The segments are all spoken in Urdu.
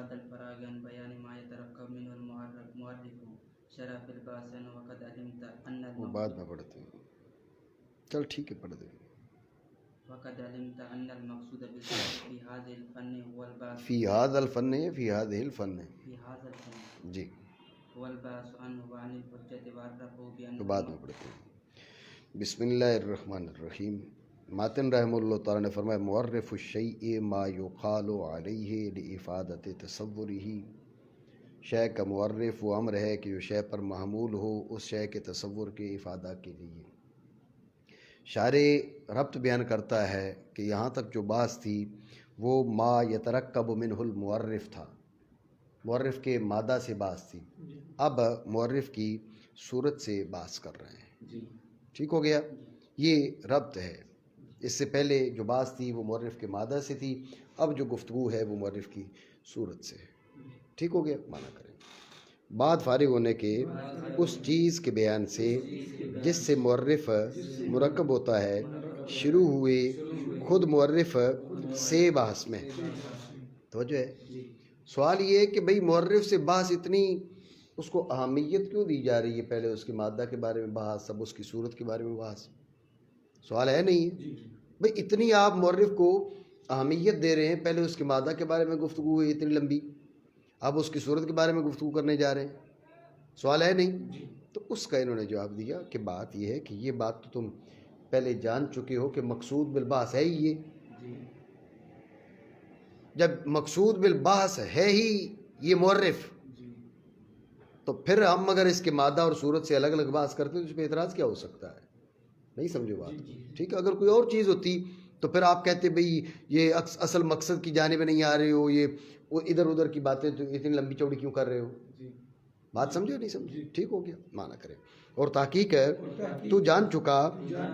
بعد الفراغ عن بيان ما يتركب منه المؤرخ شرح الباسن وقد علمت أن وہ بعد میں پڑھتے ہیں. چل ٹھیک ہے پڑھ دیں. وقد علمت أن المقصود بالذات في هذا الفن هو الباس فی هذا الفن ہے فی هذه الفن ہے في هذا الفن جی هو الباس عنه وعن الحجة وعرفه بأنه تو بعد میں پڑھتے ہیں. بسم اللہ الرحمن الرحیم. ماتن رحمہ اللہ تعالیٰ نے فرمایا معرف الشیء ما یقال علیہ لافادۃ تصورہ. شے کا معرف وہ امر ہے کہ جو شے پر محمول ہو اس شے کے تصور کے افادہ کے لیے. شارع ربط بیان کرتا ہے کہ یہاں تک جو بحث تھی وہ ما یترکب منہ المعرف تھا، معرف کے مادہ سے بحث تھی. اب معرف کی صورت سے بحث کر رہے ہیں. ٹھیک ہو گیا. یہ ربط ہے. اس سے پہلے جو بحث تھی وہ معرف کے مادہ سے تھی، اب جو گفتگو ہے وہ معرف کی صورت سے ہے. ٹھیک ہو گیا. معنی کریں بعد فارغ ہونے کے اس چیز کے بیان سے جس سے معرف مرکب ہوتا ہے شروع ہوئے خود معرف سے بحث میں. توجہ ہے. سوال یہ ہے کہ بھئی معرف سے بحث اتنی اس کو اہمیت کیوں دی جا رہی ہے؟ پہلے اس کے مادہ کے بارے میں بحث، اب اس کی صورت کے بارے میں بحث. سوال ہے نہیں ہے بھئی اتنی آپ معرف کو اہمیت دے رہے ہیں، پہلے اس کے مادہ کے بارے میں گفتگو ہوئی اتنی لمبی، اب اس کی صورت کے بارے میں گفتگو کرنے جا رہے ہیں. سوال ہے نہیں. تو اس کا انہوں نے جواب دیا کہ بات یہ ہے کہ یہ بات تو تم پہلے جان چکے ہو کہ مقصود بالبحث ہے ہی یہ. جب مقصود بالبحث ہے ہی یہ معرف، تو پھر ہم اگر اس کے مادہ اور صورت سے الگ الگ بحث کرتے تو اس پہ اعتراض کیا ہو سکتا ہے؟ نہیں سمجھو بات. ٹھیک ہے. اگر کوئی اور چیز ہوتی تو پھر آپ کہتے بھئی یہ اصل مقصد کی جانب نہیں آ رہے ہو، یہ ادھر ادھر کی باتیں تو اتنی لمبی چوڑی کیوں کر رہے ہو؟ بات سمجھے نہیں سمجھے؟ ٹھیک ہو گیا. معنی کریں. اور تحقیق ہے تو جان چکا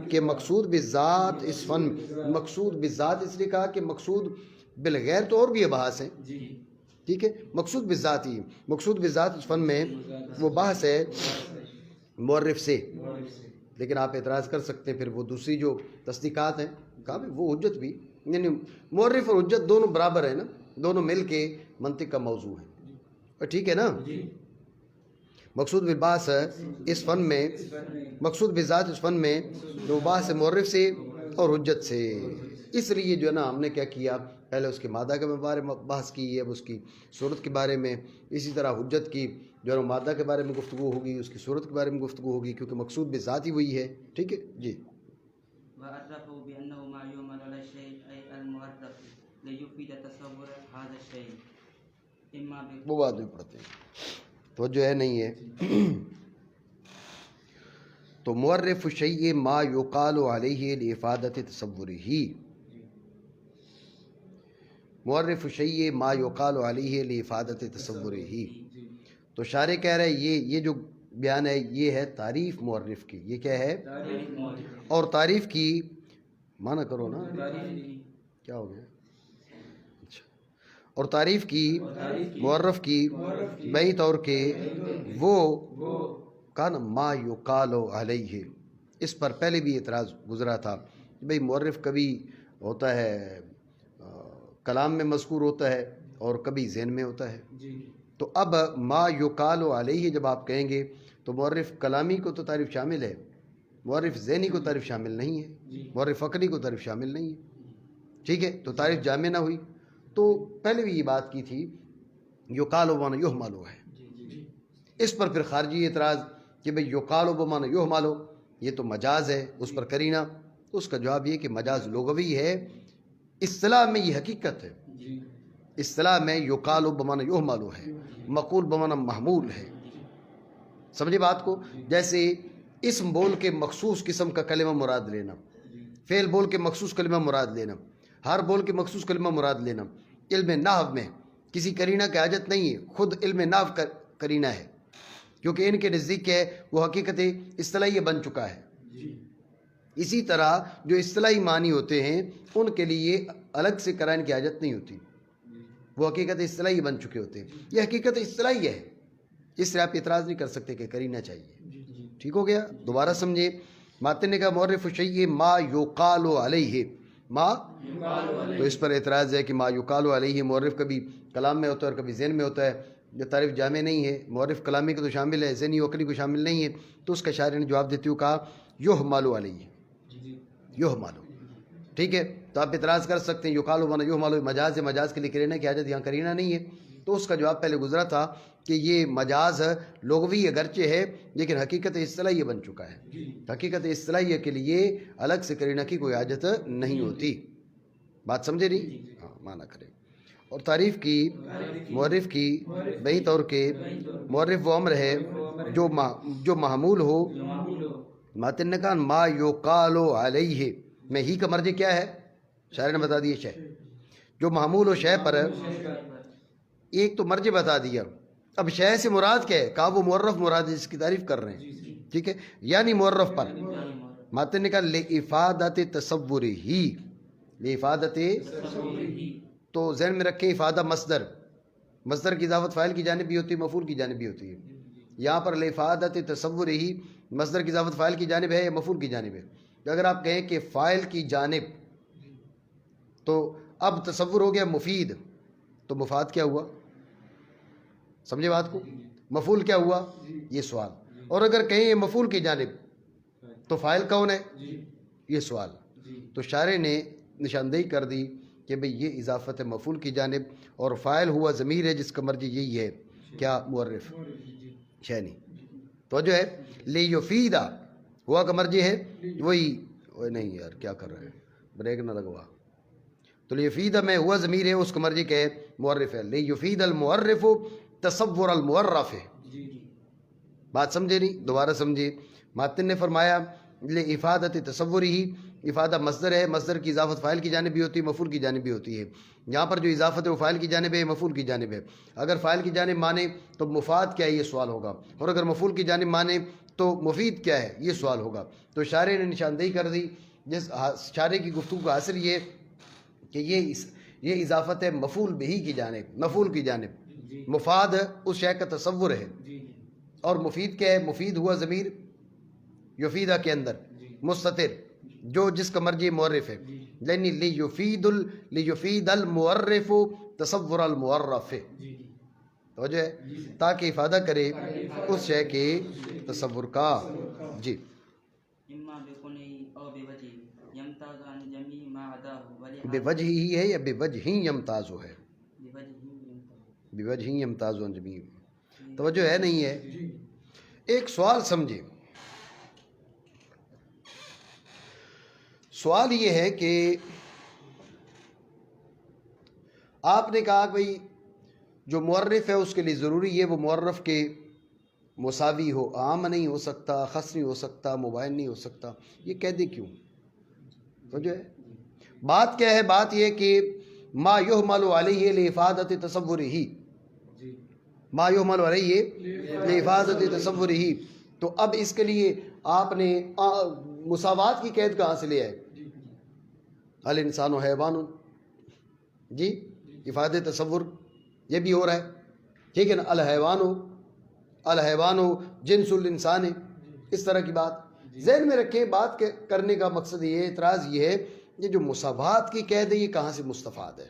کہ مقصود بالذات اس فن، مقصود بالذات اس لیے کہا کہ مقصود بالغیر تو اور بھی بحث ہیں. ٹھیک ہے. مقصود بالذات ہی، مقصود بالذات اس فن میں وہ بحث ہے معرف سے. لیکن آپ اعتراض کر سکتے ہیں پھر وہ دوسری جو تصدیقات ہیں، کہا بھی وہ حجت بھی، یعنی معرف اور حجت دونوں برابر ہیں نا، دونوں مل کے منطق کا موضوع ہے. ٹھیک ہے نا. مقصود بالبحث اس فن میں، مقصود بالذات اس فن میں وہ بحث ہے معرف سے اور حجت سے. اس لیے جو ہے نا ہم نے کیا کیا، پہلے اس کے مادہ کے بارے میں بحث کی، اب اس کی صورت کے بارے میں. اسی طرح حجت کی جو ہے مادہ کے بارے میں گفتگو ہوگی، اس کی صورت کے بارے میں گفتگو ہوگی، کیونکہ مقصود بالذات ہی وہی ہے. ٹھیک ہے جی. وعرفه بأنه ما يعمل على الشيء أي المعرف ليفيد تصور هذا الشيء إما وہ بعد میں پڑھتے ہیں. تو جو ہے نہیں ہے. تو معرف الشیء ما یقال علیہ لافادۃ تصورہ، معرف الشیء ما یقال علیہ لافادۃ تصورہ. تو شارع کہہ رہے یہ جو بیان ہے یہ ہے تعریف معرف کی. یہ کیا ہے؟ اور تعریف کی معنی کرو نا، کیا ہو گیا؟ اچھا. اور تعریف کی معرف کی بئی طور کے وہ کان ما یقال علیہ. اس پر پہلے بھی اعتراض گزرا تھا کہ بھئی معرف کبھی ہوتا ہے کلام میں مذکور ہوتا ہے اور کبھی ذہن میں ہوتا ہے. تو اب ما یقال علیہ جب آپ کہیں گے تو معرف کلامی کو تو تعریف شامل ہے، معرف ذہنی کو تعریف شامل نہیں ہے، معرف عقلی کو تعریف شامل نہیں ہے. ٹھیک ہے. تو تعریف جامع نہ ہوئی. تو پہلے بھی یہ بات کی تھی یقال بمعنی یحمل ہے. اس پر پھر خارجی اعتراض کہ بھئی یقال بمعنی یحمل یہ تو مجاز ہے، اس پر کرینہ. تو اس کا جواب یہ کہ مجاز لغوی ہے، اصطلاح میں یہ حقیقت ہے. اصطلاح میں یقال بمعنی یحمل ہے، مقول بمعنی محمول ہے. سمجھے بات کو؟ جیسے اسم بول کے مخصوص قسم کا کلمہ مراد لینا، فعل بول کے مخصوص کلمہ مراد لینا، ہر بول کے مخصوص کلمہ مراد لینا. علم نحو میں کسی کرینہ کی حاجت نہیں ہے، خود علم نحو کرینہ ہے، کیونکہ ان کے نزدیک ہے وہ حقیقت اصطلاحی بن چکا ہے. اسی طرح جو اصطلاحی معنی ہوتے ہیں ان کے لیے الگ سے قرائن کی حاجت نہیں ہوتی، وہ حقیقت اصطلاحی بن چکے ہوتے ہیں. یہ حقیقت اصطلاحی ہے، اس سے آپ اعتراض نہیں کر سکتے کہ کرینہ چاہیے. ٹھیک ہو گیا. دوبارہ سمجھے. ماتن نے کہا معرف الشیء ما یقال علیہ، ما، تو اس پر اعتراض ہے کہ ما یقال علیہ مورف کبھی کلام میں ہوتا ہے اور کبھی ذہن میں ہوتا ہے، جو تعریف جامع نہیں ہے، مورف کلامی کو تو شامل ہے، ذہنی عقلی کو شامل نہیں ہے، تو اس کا شاعر نے جواب دیتے ہوئے کہا یحمل علیہ، یحمل، ٹھیک ہے. تو آپ اعتراض کر سکتے ہیں یقال بنا یحمل مجاز ہے، مجاز کے لیے کرینہ کی حاجت یہاں کرینہ نہیں ہے. تو اس کا جواب پہلے گزرا تھا کہ یہ مجاز لغوی اگرچہ ہے لیکن حقیقت اصطلاحیہ بن چکا ہے. حقیقت اصطلاحیہ کے لیے الگ سے کرینہ کی کوئی حاجت نہیں ہوتی. بات سمجھے نہیں؟ ہاں معنی کریں. اور تعریف کی مورف کی بہی طور کے مورف وہ امر ہے جو محمول ہو، ماتن نے کہا ما یقال علیہ، میں ہی کا مرجع کیا ہے؟ شاعر نے بتا دیا شے، جو محمول ہو شے پر. ایک تو مرجع بتا دیا، اب شے سے مراد کیا ہے؟ کہا وہ معرف مراد ہے جس کی تعریف کر رہے ہیں، ٹھیک ہے، یعنی معرف پر. ماتن نے کہا لافادۃ تصور ہی، لافادۃ، تو ذہن میں رکھیں افادہ مصدر، مصدر کی اضافت فاعل کی جانب بھی ہوتی ہے، مفعول کی جانب بھی ہوتی ہے. یہاں پر لافادۃ تصور ہی مصدر کی اضافت فاعل کی جانب ہے یا مفعول کی جانب ہے؟ اگر آپ کہیں کہ فاعل کی جانب تو اب تصور ہو گیا مفید، تو مفاد کیا ہوا؟ سمجھے بات کو؟ مفعول کیا ہوا؟ یہ سوال. اور اگر کہیں یہ مفعول کی جانب تو فاعل کون ہے؟ یہ سوال. تو شارع نے نشاندہی کر دی کہ بھئی یہ اضافت ہے مفعول کی جانب اور فاعل ہوا ضمیر ہے جس کا مرجع یہی ہے، کیا؟ معرف، شے نہیں. تو جو ہے لیفیدہ ہوا کا مرجع ہے وہی، نہیں یار کیا کر رہے ہیں، بریک نہ لگوا. تو لیفیدہ میں ہوا ضمیر ہے، اس کا مرجع کیا ہے؟ معرف ہے. لیفید المعرف تصور المعرف ہے. بات سمجھے نہیں؟ دوبارہ سمجھے. ماتن نے فرمایا لافادۃ تصور ہی، افادہ مصدر ہے، مصدر کی اضافت فاعل کی جانب بھی ہوتی ہے، مفعول کی جانب بھی ہوتی ہے. یہاں پر جو اضافت ہے وہ فاعل کی جانب ہے، مفعول کی جانب ہے. اگر فاعل کی جانب مانے تو مفاد کیا ہے یہ سوال ہوگا، اور اگر مفعول کی جانب مانے تو مفید کیا ہے یہ سوال ہوگا. تو شارع نے نشاندہی کر دی، جس شارع کی گفتگو کا حاصل یہ کہ یہ اضافت ہے مفعول بہی کی جانب، مفعول کی جانب. مفاد اس شے کا تصور ہے، اور مفید کیا ہے؟ مفید ہوا ضمیر یفیدہ کے اندر مستتر جو جس کا مرجع معرف ہے. یعنی لیفید المعرف تصور المعرف، توجہ ہے، تاکہ افادہ کرے اس شے کے تصور کا. جی اما بکنہ او بوجہ یمتاز عن جمیع ما عداہ ولہذا بے وجہ ہی ہے یا بے وجہ ہی یمتاز ہے؟ بوجہ یمتاز. بے وجہ ہی یمتاز عن جمیع، توجہ ہے نہیں ہے؟ ایک سوال سمجھے. سوال یہ ہے کہ آپ نے کہا بھئی جو معرف ہے اس کے لیے ضروری ہے وہ معرف کے مساوی ہو، عام نہیں ہو سکتا، خاص نہیں ہو سکتا، مبین نہیں ہو سکتا. یہ کہہ دے کیوں؟ تو جو ہے بات کیا ہے؟ بات یہ کہ ما یحمل علیہ لافادۃ تصور ہی، ما یحمل علیہ لافادۃ تصور ہی. تو اب اس کے لیے آپ نے مساوات کی قید کہاں سے لے آئے؟ الانسان و حیوان، جی افادہ تصور یہ بھی ہو رہا ہے، ٹھیک ہے نا. الحیوان جنس الانسان، اس طرح کی بات ذہن میں رکھیں. بات کرنے کا مقصد یہ، اعتراض یہ ہے یہ جو مساوات کی قید ہے یہ کہاں سے مستفاد ہے؟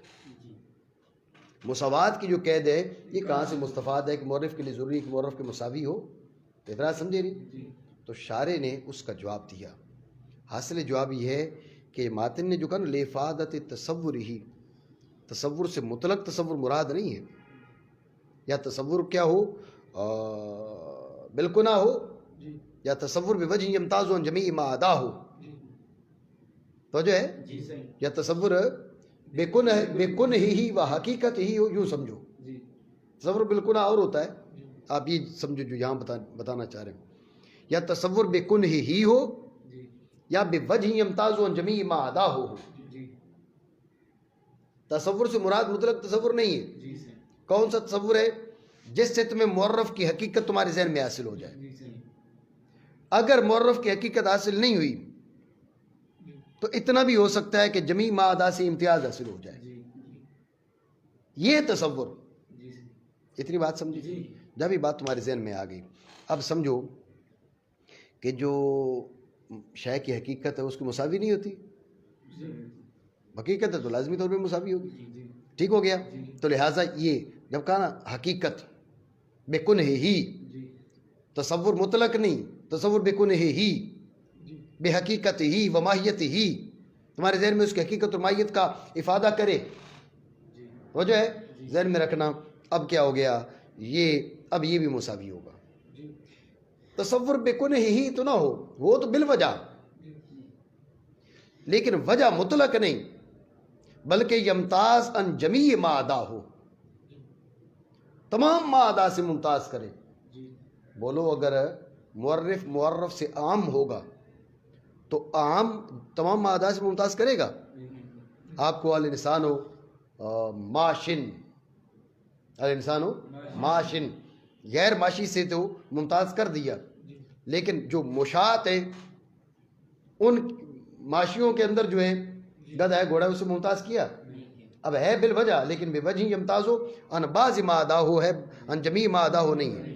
مساوات کی جو قید ہے یہ کہاں سے مستفاد ہے کہ معرف کے لیے ضروری ہے کہ معرف کے مساوی ہو؟ اعتراض سمجھے نہیں؟ تو شارع نے اس کا جواب دیا. حاصل جواب یہ ہے کہ ماتن نے جو کہا نا لافادۃ تصور ہی، تصور سے مطلق تصور مراد نہیں ہے، یا تصور کیا ہو؟ بالکنا ہو، یا تصور بوجہ یمتاز عن جمیع ما عدا ہو. تو جو ہے یا تصور بکن ہی و حقیقت ہی ہو، یوں سمجھو. تصور بالکنا اور ہوتا ہے، آپ یہ سمجھو جو یہاں بتانا چاہ رہے ہیں. یا تصور بکن ہی ہو یا بوجہ یمتاز عن جمیع ما عدا ہو. تصور سے مراد مطلق تصور نہیں ہے. کون سا تصور ہے؟ جس سے تمہیں معرف کی حقیقت تمہارے ذہن میں حاصل ہو جائے. اگر معرف کی حقیقت حاصل نہیں ہوئی تو اتنا بھی ہو سکتا ہے کہ جمیع ما عدا سے امتیاز حاصل ہو جائے. یہ تصور، اتنی بات سمجھی؟ جب یہ بات تمہارے ذہن میں آ گئی، اب سمجھو کہ جو شے کی حقیقت ہے اس کی مساوی نہیں ہوتی. حقیقت ہے تو لازمی طور پہ مساوی ہوگی. ٹھیک ہو گیا. تو لہٰذا یہ جب کہا نا حقیقت بکن ہی، تصور مطلق نہیں، تصور بکن ہی، بے حقیقت ہی و ماہیت ہی، تمہارے ذہن میں اس کی حقیقت اور ماہیت کا افادہ کرے. وہ جو ہے ذہن میں رکھنا. اب کیا ہو گیا، اب یہ بھی مساوی ہوگا. تصور بکن ہی تو نہ ہو، وہ تو بالوجہ، لیکن وجہ مطلق نہیں، بلکہ یمتاز ان جمیع ما عدا ہو، تمام ما عدا سے ممتاز کرے. بولو اگر معرف سے عام ہوگا تو عام تمام ما عدا سے ممتاز کرے گا. آپ کو الانسان ماشن، الانسان ماشن، غیر ماشی سے تو ممتاز کر دیا، لیکن جو مشاۃ ہے ان ماشیوں کے اندر جو ہے گدھا ہے، گھوڑا ہے، اسے ممتاز کیا. اب ہے بالوجہ، لیکن بے وجہ یمتاز ہو، ان بعض ما عدا ہو ہے، ان جمیع ما عدا ہو نہیں ہے.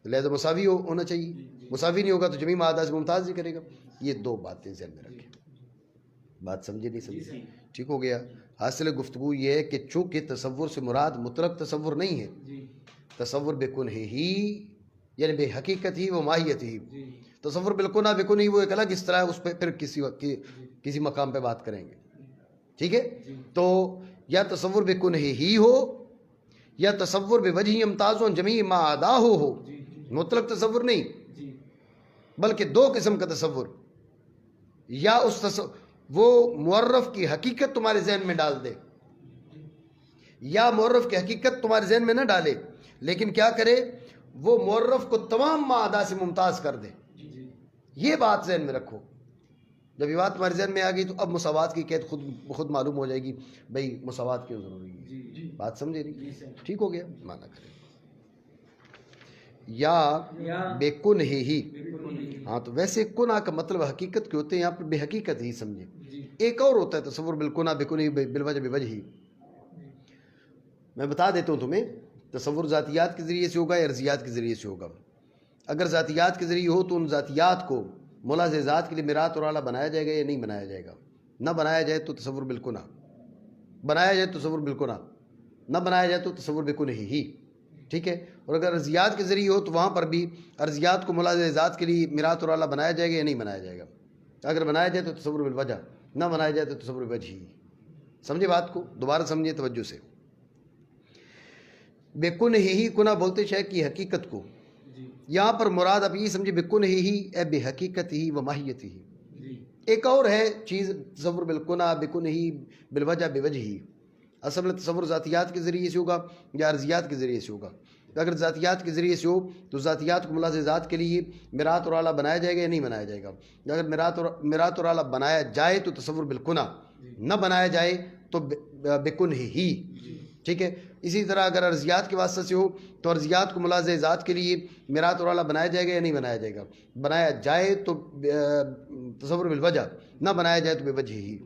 لہذا مساوی ہونا چاہیے. مساوی نہیں ہوگا تو جمیع ما عدا سے ممتاز نہیں کرے گا. یہ دو باتیں ذہن میں رکھیں. بات سمجھے نہیں سمجھے؟ ٹھیک ہو گیا. حاصل گفتگو یہ ہے کہ چونکہ تصور سے مراد مطلق تصور نہیں ہے، تصور بکن ہی یعنی بے حقیقت ہی و ماہیت ہی. تصور بالکنا بکن ہی وہ ایک الگ اصطلاح ہے، اس پہ پھر کسی مقام پہ بات کریں گے. ٹھیک ہے. تو یا تصور بکن ہی ہو یا تصور بے وجہ امتاز جمیع ما عدا ہو. مطلق تصور نہیں بلکہ دو قسم کا تصور. یا وہ معرف کی حقیقت تمہارے ذہن میں ڈال دے، یا معرف کی حقیقت تمہارے ذہن میں نہ ڈالے، لیکن کیا کرے، وہ معرف کو تمام ما عدا سے ممتاز کر دے. یہ بات ذہن میں رکھو. جب یہ بات تمہارے ذہن میں آ گئی تو اب مساوات کی قید خود معلوم ہو جائے گی. بھئی مساوات کیوں ضروری ہے. بات سمجھے نہیں؟ ٹھیک ہو گیا. مانا کریں یا بے کن ہی. ہاں تو ویسے کنا کا مطلب حقیقت کے ہوتے ہیں، یہاں پر بے حقیقت ہی سمجھے. ایک اور ہوتا ہے تصور بالکنا بکن ہی بالوجہ بے وجہ ہی. میں بتا دیتا ہوں تمہیں. تصور ذاتیات کے ذریعے سے ہوگا یا ارضیات کے ذریعے سے ہوگا. اگر ذاتیات کے ذریعے ہو تو ان ذاتیات کو ملاحظ ذات کے لیے میرات اور اعلیٰ بنایا جائے گا یا نہیں بنایا جائے گا. نہ بنایا جائے تو تصور بالکنا، بنایا جائے تو تصور بالکنا، نہ بنایا جائے تو تصور بکن ہی. ٹھیک ہے. اور اگر ارضیات کے ذریعے ہو تو وہاں پر بھی ارضیات کو ملاحظ ذات کے لیے میرات اور اعلیٰ بنایا جائے گا یا نہیں بنایا جائے گا. اگر بنایا جائے تو تصور بالوجہ، نہ بنایا جائے تو تصور بالوجہ ہی. سمجھے بات کو؟ دوبارہ سمجھے توجہ سے. بے کن ہی کنا بولتے شے کی حقیقت کو. یہاں پر مراد آپ یہ سمجھے بکن ہی اے بے حقیقت ہی و ماہیت ہی. ایک اور ہے چیز تصور بالکنا بکن ہی بالوجہ بے وجہ ہی. اصل میں تصور ذاتیات کے ذریعے سے ہوگا یا ارضیات کے ذریعے سے ہوگا. اگر ذاتیات کے ذریعے سے ہو تو ذاتیات کو ملاحظ ذات کے لیے میرات اور اعلیٰ بنایا جائے گا یا نہیں بنایا جائے گا. اگر میرات اور اعلیٰ بنایا جائے تو تصور بالکنا، نہ بنایا جائے تو بکن ہی. ٹھیک ہے. اسی طرح اگر ارضیات کے واسطے سے ہو تو ارضیات کو ملاحظ ذات کے لیے میرات اور اعلیٰ بنایا جائے گا یا نہیں بنایا جائے گا. بنایا جائے تو تصور بالوجہ، نہ بنایا جائے تو بے وجہ ہی.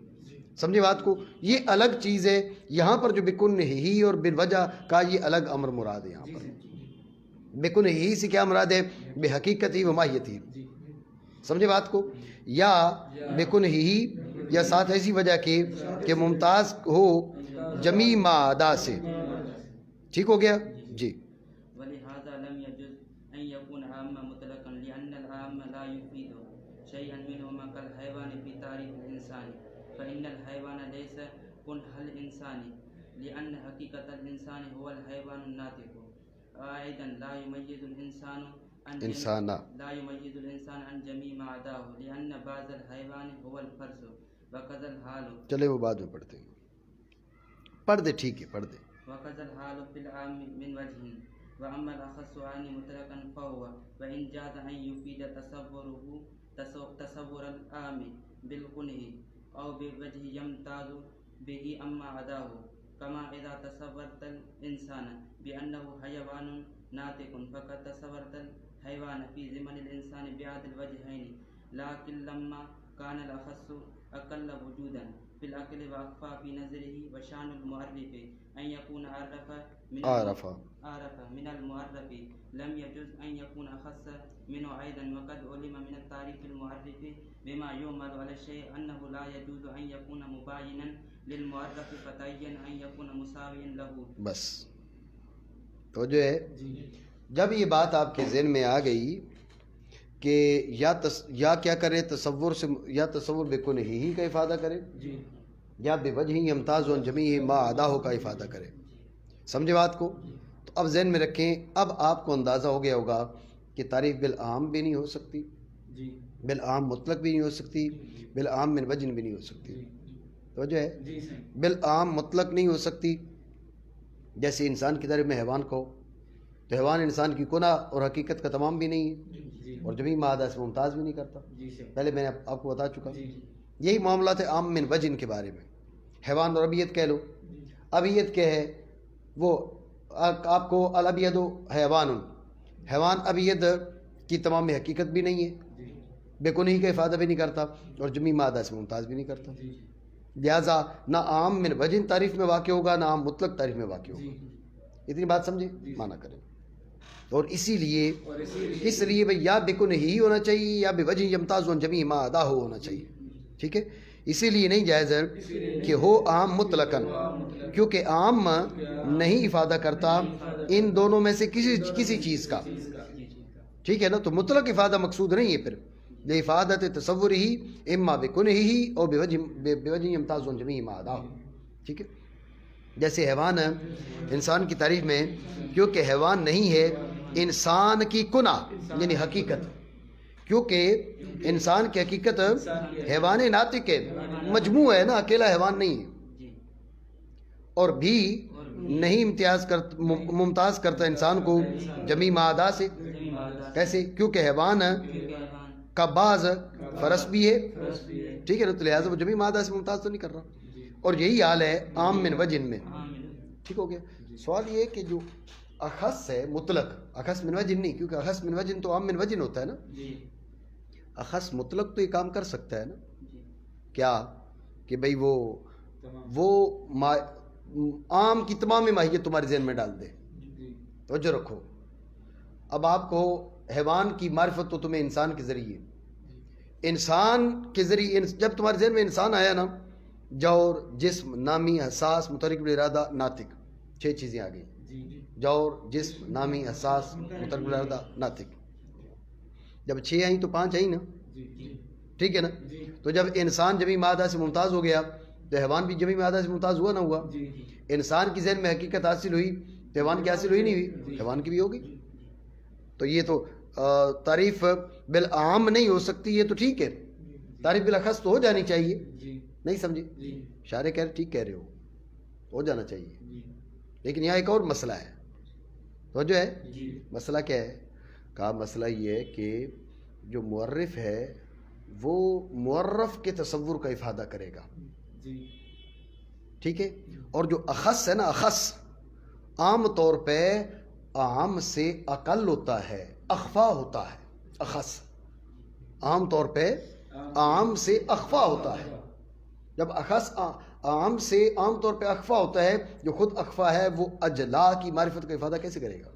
سمجھے بات کو؟ یہ الگ چیز ہے. یہاں پر جو بکن ہی اور بالوجہ کا یہ الگ امر مراد ہے. یہاں پر بکن ہی سے کیا مراد ہے؟ بے حقیقت ہی و ماہیت ہی. سمجھے بات کو؟ یا بکن ہی یا ساتھ ایسی وجہ کہ ممتاز ہو جمیع ما عدا سے. ٹھیک ہو گیا جی. ولہذا لم يجوز ان يكون عاما مطلقا لان العام لا يفيد شيئا منهما كالحيوان في تعريف الانسان فان الحيوان ليس كنه الانسان لان حقيقة الانسان هو الحيوان الناطق. ايضا لا يميز الانسان عن جميع ما عداه لان بعض الحيوان هو الفرس وكذا الحال. چلے وہ بعد میں پڑھتے ہیں. پڑھ دے. ٹھیک ہے پڑھ دے. وكذا الحال في العام من وجه واما الاخص عني مطلقا فهو وان جاز ان يفيد تصور العام بالكنه او بوجه يمتاز به اما عداه كما اذا تصورت الانسان بانه حيوان ناطق فقد تصورت الحيوان في زمن الانسان بعد الوجهين لكن لما كان الاخص اقل وجودا في العقل واخفى في نظره وشان المعرف ان يكون عرف من المعرف لم يجوز أن يكون أخص منه أيضا وقد علم من التعريف المعرف بما يعمل على الشيء أنه لا يجوز أن يكون مباينا للمعرف فتعين أن يكون مساويا له. بس تو جو ہے جب یہ بات آپ کے ذہن میں آ گئی کہ یا کیا کرے تصور سے، یا تصور بے کنہ ہی کا افادہ کرے یا بے وجہ یمتاز عن جمیع ما عداہ کا افادہ کرے. سمجھے بات کو؟ تو اب ذہن میں رکھیں. اب آپ کو اندازہ ہو گیا ہوگا کہ تعریف بالعام بھی نہیں ہو سکتی، بالعام مطلق بھی نہیں ہو سکتی، بالعام من وجہ بھی نہیں ہو سکتی. توجہ ہے؟ بالعام مطلق نہیں ہو سکتی. جیسے انسان کی تعریف میں حیوان کو، تو حیوان انسان کی کنہ اور حقیقت کا تمام بھی نہیں ہے اور جمیع ما عدا سے ممتاز بھی نہیں کرتا. پہلے میں نے آپ کو بتا چکا. یہی معاملات ہے عام من وجہ کے بارے میں. حیوان اور ابیت کہہ لو. ابیت کیا ہے؟ وہ آپ کو الابید حیوان، حیوان ابید کی تمام حقیقت بھی نہیں ہے، بے کنہی کا افادہ بھی نہیں کرتا اور جمیع ما عدا سے ممتاز بھی نہیں کرتا. لہٰذا نہ عام من وجہ تعریف میں واقع ہوگا، نہ عام مطلق تعریف میں واقع ہوگا. اتنی بات سمجھے؟ مانا کریں. اور اسی لیے بھئی یا بے کنہی ہونا چاہیے یا بے وجہ یمتاز عن جمیع ما عداہ ہونا چاہیے. ٹھیک ہے؟ اسی لیے نہیں جائز ہے کہ ہو عام مطلقاً، کیونکہ عام نہیں افادہ کرتا ان دونوں میں سے کسی چیز کا. ٹھیک ہے نا؟ تو مطلق افادہ مقصود نہیں ہے پھر. لافادۃ تصور ہی اما بکنہی اور بوجہ یمتاز عن جمیع ما عداہ. ٹھیک ہے؟ جیسے حیوان انسان کی تعریف میں، کیونکہ حیوان نہیں ہے انسان کی کنہ یعنی حقیقت، کیونکہ انسان کی حقیقت حیوان ناطق ہے، مجموع ہے نا، اکیلا حیوان نہیں ہے. اور بھی نہیں ممتاز کرتا انسان کو جمیع ما عدا سے. کیسے؟ کیونکہ حیوان کا بعض فرس بھی ہے. ٹھیک ہے نا؟ تو لہٰذا وہ جمیع ما عدا سے ممتاز تو نہیں کر رہا. اور یہی حال ہے عام من وجہ میں. ٹھیک ہو گیا؟ سوال یہ ہے کہ جو اخص ہے مطلق، اخص من وجہ نہیں، کیونکہ اخص من وجہ تو عام من وجہ ہوتا ہے نا. اخص مطلق تو یہ کام کر سکتا ہے نا. کیا کہ بھئی وہ عام کی تمام ماہیت تمہارے ذہن میں ڈال دے. توجہ رکھو. اب آپ کو حیوان کی معرفت تو تمہیں انسان کے ذریعے، انسان کے ذریعے جب تمہارے ذہن میں انسان آیا نا، جوہر، جسم، نامی، حساس، متحرک بالارادہ، ناطق، 6 چیزیں آ گئی. جوہر، جسم، نامی، حساس، متحرک بالارادہ، ناطق. جب 6 آئیں تو 5 آئیں نا. ٹھیک ہے نا؟ تو جب انسان جمیع ما عدا سے ممتاز ہو گیا تو حیوان بھی جمیع ما عدا سے ممتاز ہوا نہ ہوا؟ انسان کی ذہن میں حقیقت حاصل ہوئی تو حیوان کی حاصل ہوئی نہیں ہوئی؟ حیوان کی بھی ہوگی. تو یہ تو تعریف بالعام نہیں ہو سکتی. یہ تو ٹھیک ہے، تعریف بالاخص تو ہو جانی چاہیے. نہیں سمجھے؟ شارع کہہ رہے ٹھیک کہہ رہے ہو جانا چاہیے. لیکن یہاں ایک اور مسئلہ ہے. تو جو ہے مسئلہ کیا ہے؟ کہا مسئلہ یہ ہے کہ جو معرف ہے وہ معرف کے تصور کا افادہ کرے گا. ٹھیک ہے؟ اور جو اخص ہے نا، اخص عام طور پہ عام سے اقل ہوتا ہے، اخفا ہوتا ہے. اخص عام طور پہ عام سے اخفا ہوتا ہے. جب اخص عام سے عام طور پہ اخفا ہوتا ہے، جو خود اخفا ہے وہ اجلا کی معرفت کا افادہ کیسے کرے گا؟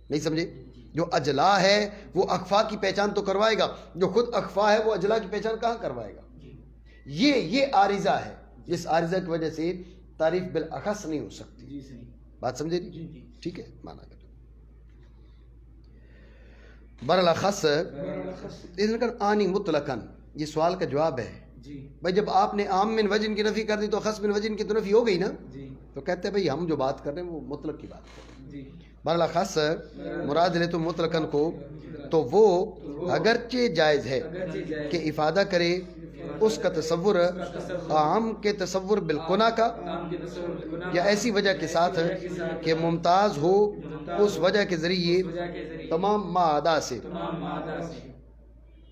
نہیں سمجھے؟ جو اجلا ہے وہ اخفا کی پہچان تو کروائے گا، جو خود اخفا ہے وہ اجلا کی پہچان کہاں کروائے گا؟ یہ عارضہ ہے، جس عارضہ کی وجہ سے تعریف بالاخص نہیں ہو سکتی. بات سمجھے جی؟ ٹھیک ہے، مانا کر برالاخص آنی مطلقاً. یہ سوال کا جواب ہے. بھائی جب آپ نے عام من وجہ کی نفی کر دی تو خاص من وجہ کی تو نفی ہو گئی نا. تو کہتے ہیں بھائی ہم جو بات کر رہے ہیں وہ مطلق کی بات کر رہے ہیں. برالاخص مراد لے تو مطلقاً کو، تو وہ اگرچہ جائز ہے کہ افادہ کرے اس کا تصور عام کے تصور بالقنا کا، یا ایسی وجہ کے ساتھ کہ ممتاز ہو اس وجہ کے ذریعے تمام ما عدا سے.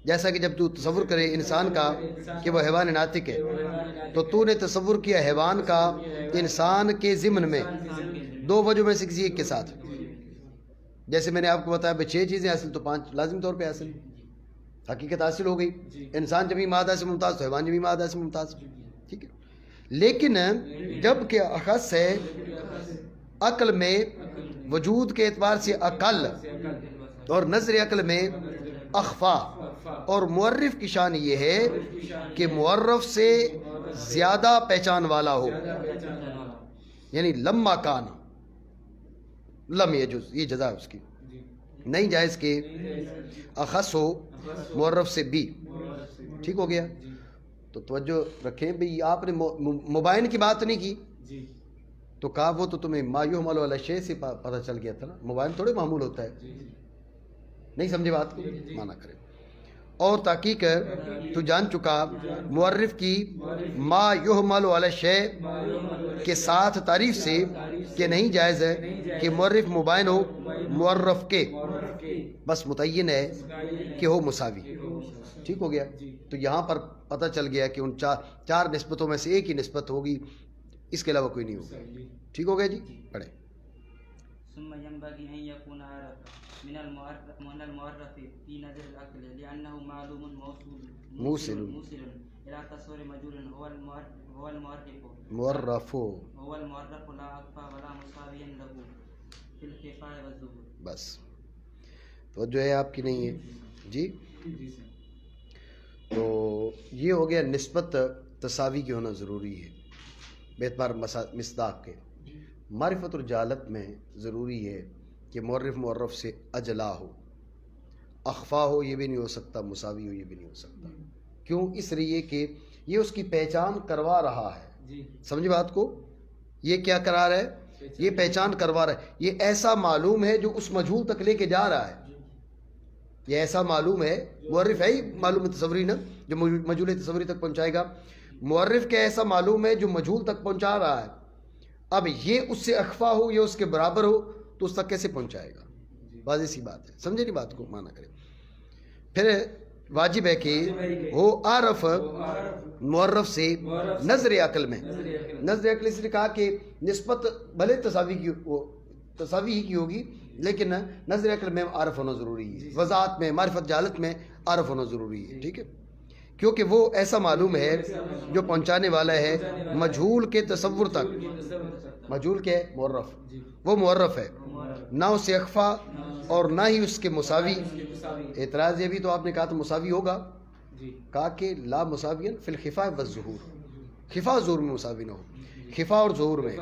جیسا کہ جب تو تصور کرے انسان کا کہ وہ حیوان ناطق ہے، تو تو نے تصور کیا حیوان کا انسان کے ضمن میں 2 وجہ میں سے کسی ایک کے ساتھ. جیسے میں نے آپ کو بتایا 6 چیزیں حاصل تو 5 لازم طور پہ حاصل، حقیقت حاصل ہو گئی. انسان جمیع ما عدا سے ممتاز تو حیوان جمیع ما عدا سے ممتاز. ٹھیک ہے؟ لیکن جب کہ اخص ہے عقل میں وجود کے اعتبار سے اقل اور نظر عقل میں اخفا. اور معرف کی شان یہ ہے کہ معرف سے زیادہ پہچان والا ہو، یعنی لما کان لم یجوز، یہ جزا ہے اس کی، نہیں جائز کہ اخص ہو معرف سے بھی. ٹھیک ہو گیا؟ تو توجہ رکھیں بھئی، آپ نے مبائن کی بات نہیں کی تو کہا وہ تو تمہیں ما یحمل علی الشیء سے پتہ چل گیا تھا نا، مبائن تھوڑے معمول ہوتا ہے. نہیں سمجھے بات کو؟ مانا کرے. اور تحقیق تو جان چکا معرف کی ما یحمل علی الشیء کے ساتھ تعریف سے کہ نہیں جائز ہے کہ معرف مبائن ہو معرف کے، بس متعین ہے کہ ہو مساوی. ٹھیک ہو گیا؟ تو یہاں پر پتہ چل گیا کہ ان چار نسبتوں میں سے ایک ہی نسبت ہوگی، اس کے علاوہ کوئی نہیں ہوگا. ٹھیک ہو گیا جی؟ پڑھیں. ثم ينبغي أن يكون عرف من المعرف في نظر العقل لأنه معلوم موصل إلى تصور مجهول هو المعرف لا أخفى ولا مساويا له في الخفاء والظهور. بس توجہ ہے آپ کی نہیں ہے جی؟ تو یہ ہو گیا نسبت تساوی کی ہونا ضروری ہے بے اعتبار مصداق کے. معرفت اور جہالت میں ضروری ہے کہ معرف معرف سے اجلا ہو، اخفا ہو یہ بھی نہیں ہو سکتا، مساوی ہو یہ بھی نہیں ہو سکتا. کیوں؟ اس لیے کہ یہ اس کی پہچان کروا رہا ہے. سمجھے بات کو؟ یہ کیا کرا رہا ہے؟ یہ پہچان کروا رہا ہے. یہ ایسا معلوم ہے جو اس مجہول تک لے کے جا رہا ہے. یہ ایسا معلوم ہے، معرف ہے ہی معلوم تصوری نا، جو مجہول تصوری تک پہنچائے گا. معرف کے ایسا معلوم ہے جو مجہول تک پہنچا رہا ہے. اب یہ اس سے اخفا ہو یا اس کے برابر ہو تو اس تک کیسے پہنچائے گا؟ واضح سی بات ہے. سمجھے نہیں بات کو؟ مانا کرے. پھر واجب ہے کہ وہ عارف معرف سے نظر عقل میں. نظر عقل اس نے کہا کہ نسبت بھلے تساوی ہی کی ہوگی لیکن نظر عقل میں عارف ہونا ضروری ہے. وضاحت میں، معرفت جہالت میں عارف ہونا ضروری ہے. ٹھیک ہے؟ کیونکہ وہ ایسا معلوم ہے جو پہنچانے والا ہے مجہول کے تصور تک. مجہول کے معرف، وہ معرف ہے، نہ اسے اخفا اور نہ ہی اس کے مساوی. اعتراض یہ بھی تو آپ نے کہا تو مساوی ہوگا، کہا کہ لا مساوین فی الخفاء والظہور، خفا ظہور میں مساوی نہ ہو. خفا اور ظہور میں